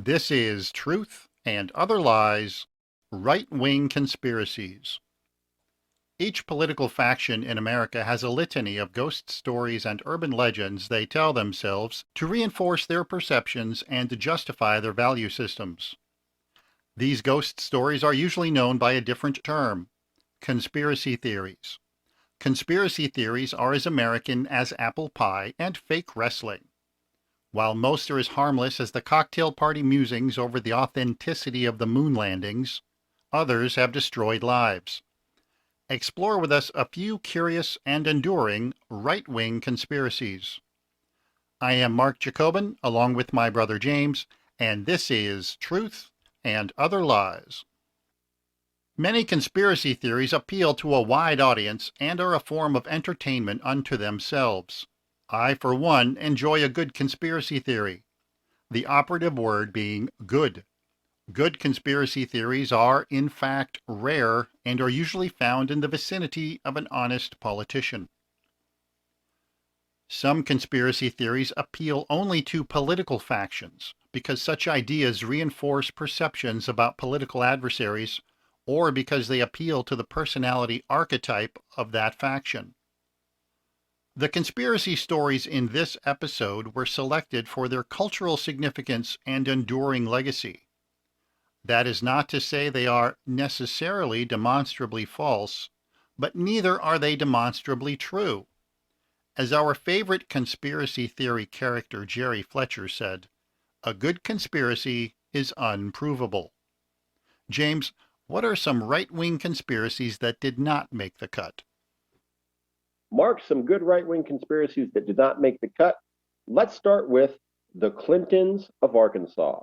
This is Truth and Other Lies, Right Wing Conspiracies. Each political faction in America has a litany of ghost stories and urban legends they tell themselves to reinforce their perceptions and to justify their value systems. These ghost stories are usually known by a different term: conspiracy theories. Conspiracy theories are as American as apple pie and fake wrestling. While most are as harmless as the cocktail party musings over the authenticity of the moon landings, others have destroyed lives. Explore with us a few curious and enduring right-wing conspiracies. I am Mark Jacobin, along with my brother James, and this is Truth and Other Lies. Many conspiracy theories appeal to a wide audience and are a form of entertainment unto themselves. I, for one, enjoy a good conspiracy theory, the operative word being good. Good conspiracy theories are, in fact, rare and are usually found in the vicinity of an honest politician. Some conspiracy theories appeal only to political factions because such ideas reinforce perceptions about political adversaries or because they appeal to the personality archetype of that faction. The conspiracy stories in this episode were selected for their cultural significance and enduring legacy. That is not to say they are necessarily demonstrably false, but neither are they demonstrably true. As our favorite conspiracy theory character Jerry Fletcher said, a good conspiracy is unprovable. James, what are some right-wing conspiracies that did not make the cut? Mark, some good right-wing conspiracies that did not make the cut. Let's start with the Clintons of Arkansas,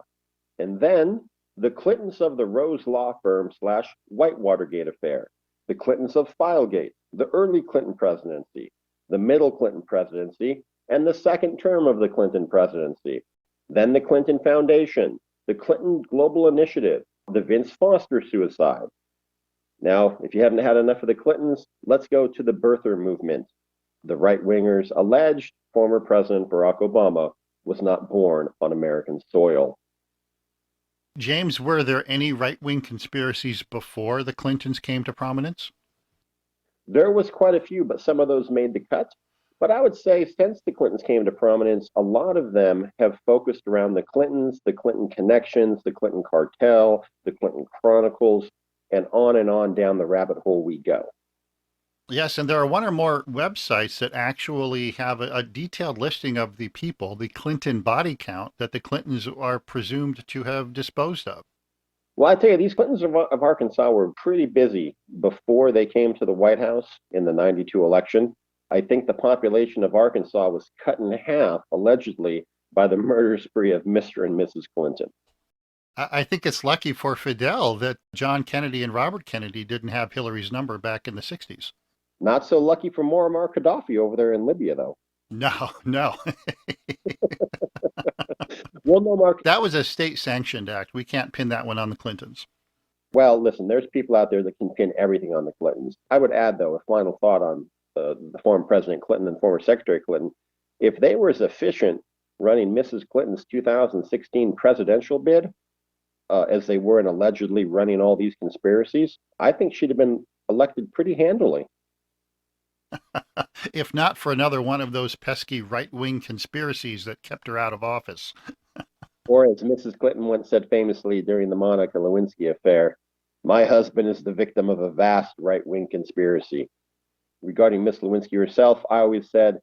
and then the Clintons of the Rose Law Firm / Whitewatergate affair, the Clintons of Filegate, the early Clinton presidency, the middle Clinton presidency, and the second term of the Clinton presidency, then the Clinton Foundation, the Clinton Global Initiative, the Vince Foster suicide. Now, if you haven't had enough of the Clintons, let's go to the birther movement. The right-wingers alleged former President Barack Obama was not born on American soil. James, were there any right-wing conspiracies before the Clintons came to prominence? There was quite a few, but some of those made the cut. But I would say since the Clintons came to prominence, a lot of them have focused around the Clintons, the Clinton connections, the Clinton cartel, the Clinton chronicles, and on down the rabbit hole we go. Yes, and there are one or more websites that actually have a detailed listing of the people, the Clinton body count, that the Clintons are presumed to have disposed of. Well, I tell you, these Clintons of Arkansas were pretty busy before they came to the White House in the 92 election. I think the population of Arkansas was cut in half, allegedly, by the murder spree of Mr. and Mrs. Clinton. I think it's lucky for Fidel that John Kennedy and Robert Kennedy didn't have Hillary's number back in the 60s. Not so lucky for Muammar Gaddafi over there in Libya, though. No. Well, no, Mark. That was a state-sanctioned act. We can't pin that one on the Clintons. Well, listen, there's people out there that can pin everything on the Clintons. I would add, though, a final thought on the former President Clinton and former Secretary Clinton. If they were as efficient running Mrs. Clinton's 2016 presidential bid as they were in allegedly running all these conspiracies, I think she'd have been elected pretty handily. If not for another one of those pesky right-wing conspiracies that kept her out of office. Or as Mrs. Clinton once said famously during the Monica Lewinsky affair, my husband is the victim of a vast right-wing conspiracy. Regarding Miss Lewinsky herself, I always said,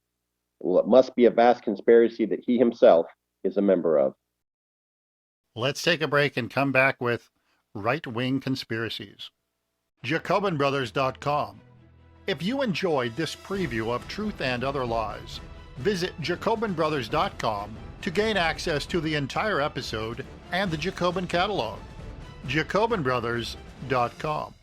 well, it must be a vast conspiracy that he himself is a member of. Let's take a break and come back with right-wing conspiracies. JacobinBrothers.com. If you enjoyed this preview of Truth and Other Lies, visit JacobinBrothers.com to gain access to the entire episode and the Jacobin catalog. JacobinBrothers.com.